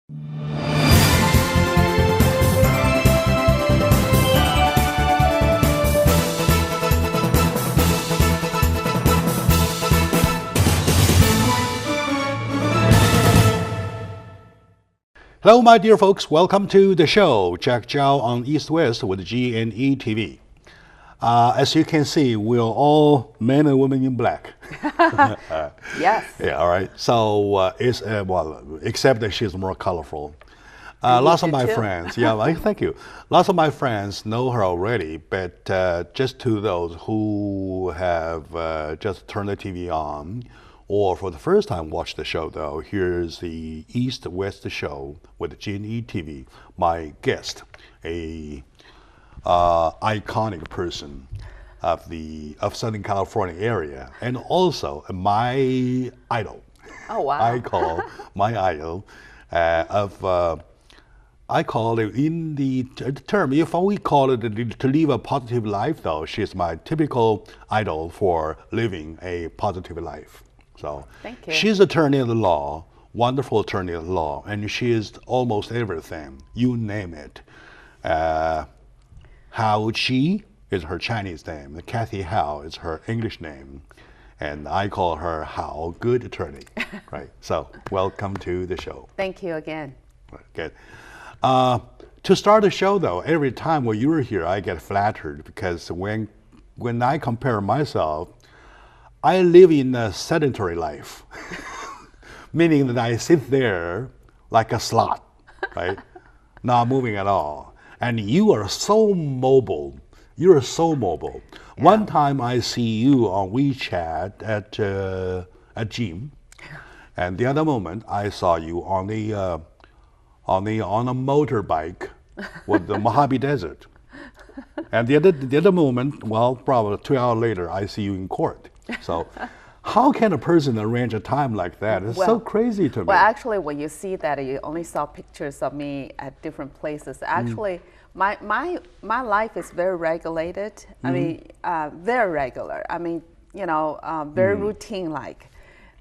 Hello, my dear folks. Welcome to the show. Jack Zhao on East West with G&E TV. As you can see, we're all men and women in black. Yes. Yeah, all right. So it's except that she's more colorful. Lots of my friends, thank you. Lots of my friends know her already, but just to those who have just turned the TV on, or for the first time watch the show, though, here's the East-West show with G&E TV. My guest, a iconic person of Southern California area, and also my idol. Oh wow! I call my idol I call it in the term, if we call it to live a positive life, though, she's my typical idol for living a positive life. So thank you. She's attorney at law, wonderful attorney at law, and she is almost everything. You name it. Hao Chi is her Chinese name. Kathy Hao is her English name. And I call her Hao, good attorney. Right. So welcome to the show. Thank you again. Good. To start the show, though, every time when you're here, I get flattered because when I compare myself, I live in a sedentary life, meaning that I sit there like a slot, right? Not moving at all. And you are so mobile. You're so mobile. Yeah. One time I see you on WeChat at gym, and the other moment I saw you on a motorbike with the Mojave Desert. And the other moment, well, probably 2 hours later, I see you in court. So how can a person arrange a time like that? It's so crazy to me. Well, actually, when you see that, you only saw pictures of me at different places. Actually, my life is very regulated. I mean, very regular. I mean, very routine-like.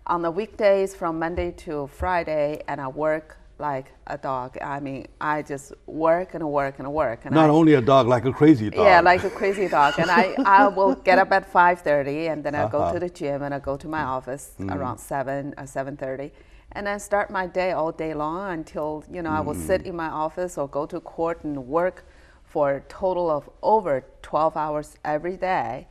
On the weekdays from Monday to Friday, and I work like a dog. I mean, I just work and work and work. And Not only a dog, like a crazy dog. Yeah, like a crazy dog. And I will get up at 5:30, and then I go to the gym, and I go to my office around 7:30, and then start my day all day long until, I will sit in my office or go to court and work for a total of over 12 hours every day.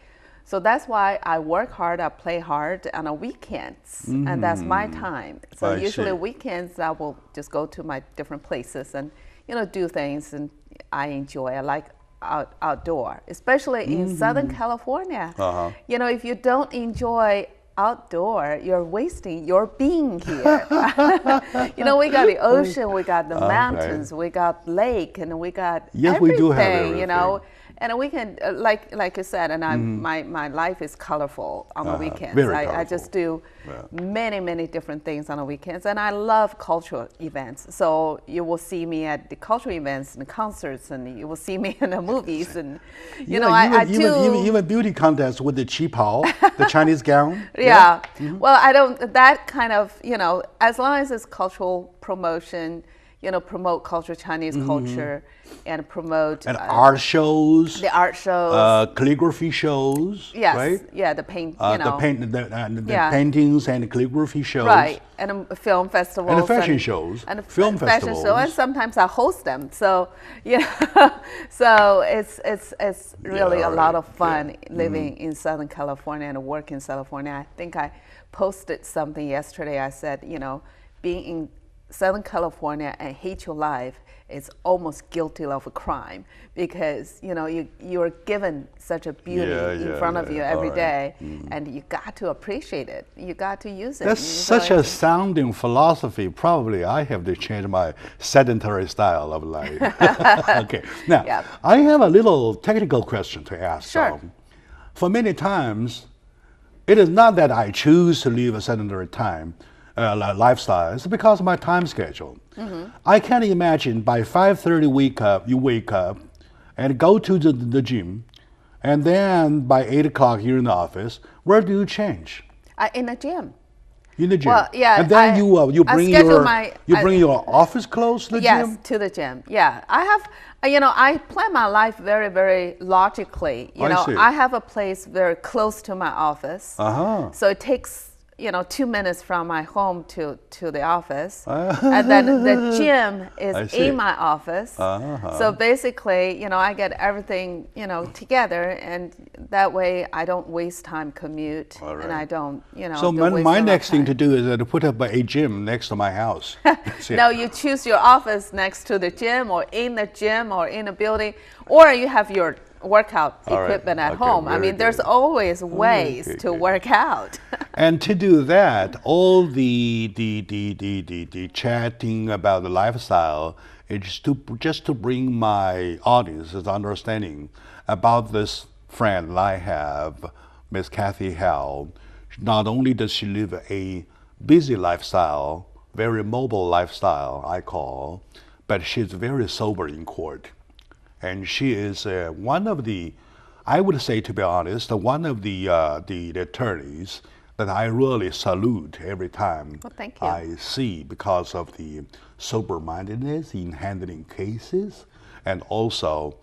So that's why I work hard, I play hard on the weekends, and that's my time. So usually weekends I will just go to my different places and, do things, and I enjoy. I like outdoor, especially in Southern California. If you don't enjoy outdoor, you're wasting your being here. We got the ocean, we got the mountains, we got lake, and we got everything, we do have everything. And we can, like you said, and my life is colorful on the weekends. Very I just do many different things on the weekends, and I love cultural events. So you will see me at the cultural events and concerts, and you will see me in the movies, and even beauty contests with the qipao, the Chinese gown. Yeah. Well, I don't. That kind of as long as it's cultural promotion. Promote Chinese culture, and promote and art shows. The art shows, calligraphy shows. Yes, right? Yeah, the paint. The paintings and calligraphy shows. Right, and film festivals. And the fashion shows. And film festivals. Show, and sometimes I host them. So so it's really a lot of fun living in Southern California and work in California. I think I posted something yesterday. I said, being in Southern California and hate your life is almost guilty of a crime, because you're given such a beauty in front of you every day, and you got to appreciate it. You got to use it. That's such a sounding philosophy. Probably I have to change my sedentary style of life. Okay. Now, I have a little technical question to ask. Sure. For many times, it is not that I choose to live a sedentary lifestyle. It's because of my time schedule. I can't imagine by 5:30 you wake up and go to the gym, and then by 8 o'clock you're in the office. Where do you change? In the gym. In the gym. Well, yeah. And then you bring your office clothes to the yes, gym? Yes, to the gym. Yeah, I have. I plan my life very, very logically. I see. I have a place very close to my office. So it takes 2 minutes from my home to the office, and then the gym is in my office. So basically, I get everything together, and that way I don't waste time commute, and I don't So my next thing to do is to put up a gym next to my house. No, you choose your office next to the gym, or in the gym, or in a building, or you have your workout equipment at home. I mean, there's always ways to work out. And to do that, all the chatting about the lifestyle is just to bring my audience's understanding about this friend I have, Miss Kathy Howell. Not only does she live a busy lifestyle, very mobile lifestyle, I call, but she's very sober in court. And she is one of the, I would say, to be honest, one of the attorneys that I really salute every time I see, because of the sober-mindedness in handling cases. And also,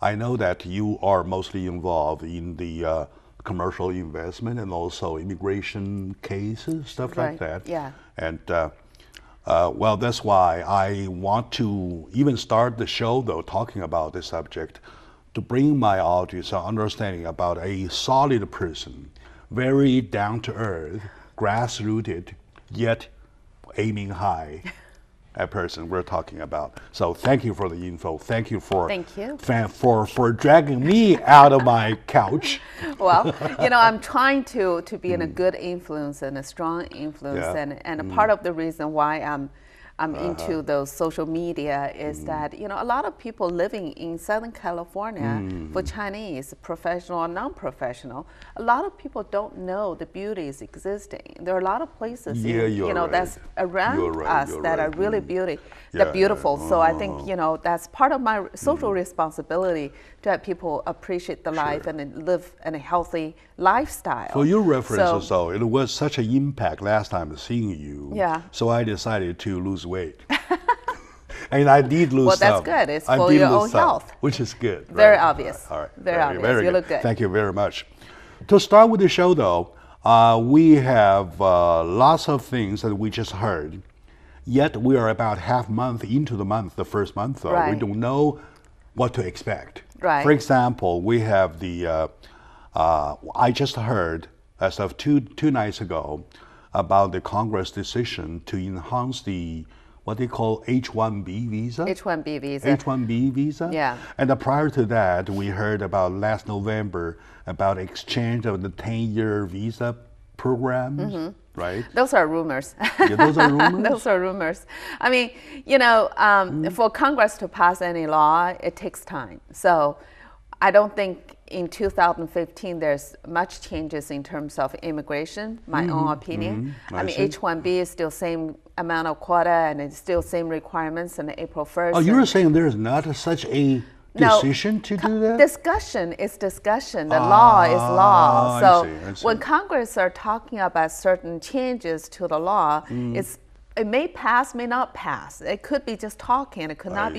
I know that you are mostly involved in the commercial investment and also immigration cases, stuff like that. Yeah. And well, that's why I want to even start the show, though, talking about this subject, to bring my audience an understanding about a solid person, very down-to-earth, grass-rooted, yet aiming high, a person we're talking about. So thank you for the info. Thank you for for dragging me out of my couch. Well, I'm trying to be in a good influence and a strong influence, and a part of the reason why I'm into those social media is that a lot of people living in Southern California, for Chinese, professional or non-professional, a lot of people don't know the beauties existing. There are a lot of places that's around us that are really beautiful. So I think that's part of my social responsibility, to have people appreciate the life and live in a healthy lifestyle. For your reference, so it was such an impact last time seeing you. Yeah. So I decided to lose weight. And I did lose some. Well, that's good. It's for your own health. Which is good. Very obvious. All right. Very obvious. Very you good. look good. Thank you very much. To start with the show, though, we have lots of things that we just heard. Yet we are about half month into the first month, though. Right. We don't know what to expect. Right. For example, we have the, I just heard as of two nights ago about the Congress decision to enhance the, what they call H-1B visa. H-1B visa. H-1B visa. Yeah. And prior to that, we heard about last November about exchange of the 10-year visa programs, right? Those are rumors. Yeah, those are rumors? Those are rumors. I mean, for Congress to pass any law, it takes time. So I don't think in 2015 there's much changes in terms of immigration, my own opinion. I mean, H-1B is still same amount of quota, and it's still same requirements on April 1st. Oh, you're saying there's not such a decision to do that? Discussion is discussion. The law is law. So I see. when Congress are talking about certain changes to the law, it may pass, may not pass. It could be just talking. It could not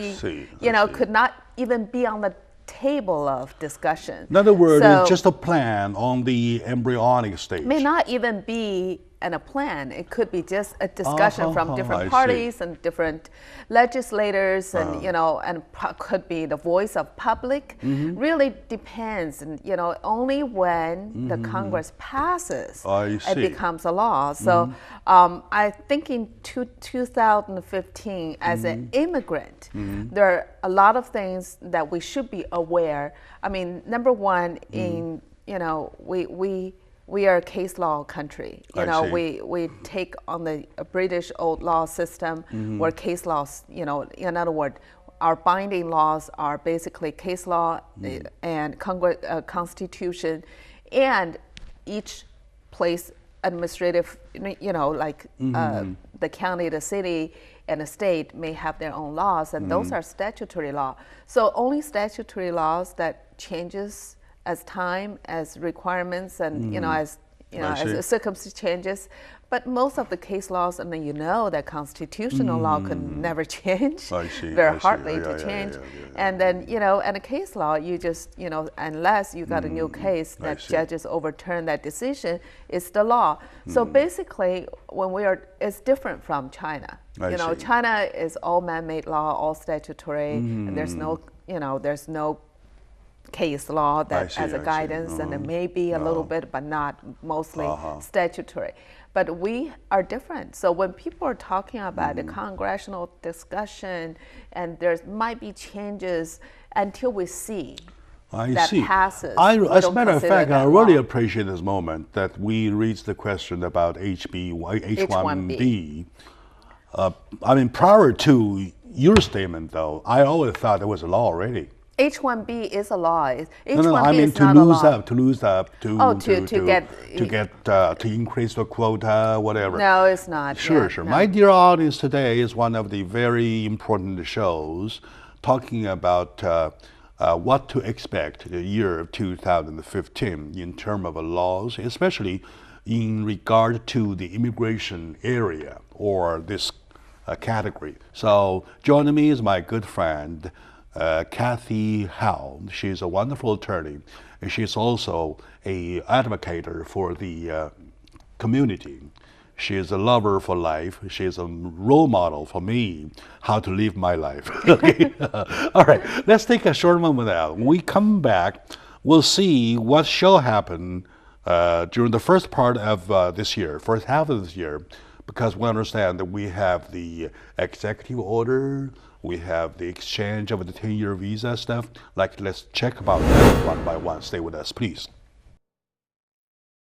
could not even be on the table of discussion. In other words, it's just a plan on the embryonic stage. May not even be in a plan. It could be just a discussion from different parties and different legislators, and could be the voice of public. Really depends, and only when the Congress passes it becomes a law. So I think in 2015, as an immigrant, there are a lot of things that we should be aware. I mean, number one, we are a case law country. We take on the British old law system, where case laws, in other words, our binding laws are basically case law and Constitution, and each place administrative, the county, the city, and the state may have their own laws, and those are statutory law. So only statutory laws that changes as time, as requirements, and as as the circumstance changes. But most of the case laws, I mean, that constitutional law can never change, very hardly to change. And then, and a case law, you just, unless you got a new case that judges overturn that decision, it's the law. So basically, it's different from China. China is all man-made law, all statutory, and there's no case law that as a guidance, and it may be a little bit, but not mostly statutory. But we are different. So when people are talking about the congressional discussion, and there might be changes until we see that passes. As a matter of fact, I really appreciate this moment that we reached the question about H1B. I mean, prior to your statement, though, I always thought there was a law already. H1B is a law. I mean to lose up, to increase the quota, whatever. No, it's not. Sure. No. My dear audience, today is one of the very important shows talking about what to expect the year of 2015 in terms of laws, especially in regard to the immigration area or this category. So joining me is my good friend, Kathy Howe. She's a wonderful attorney, and she's also an advocate for the community. She is a lover for life. She is a role model for me, how to live my life. Okay. All right, let's take a short moment now. When we come back, we'll see what shall happen during the first part of this year, first half of this year, because we understand that we have the executive order, we have the exchange of the 10-year visa stuff. Let's check about that one by one. Stay with us, please.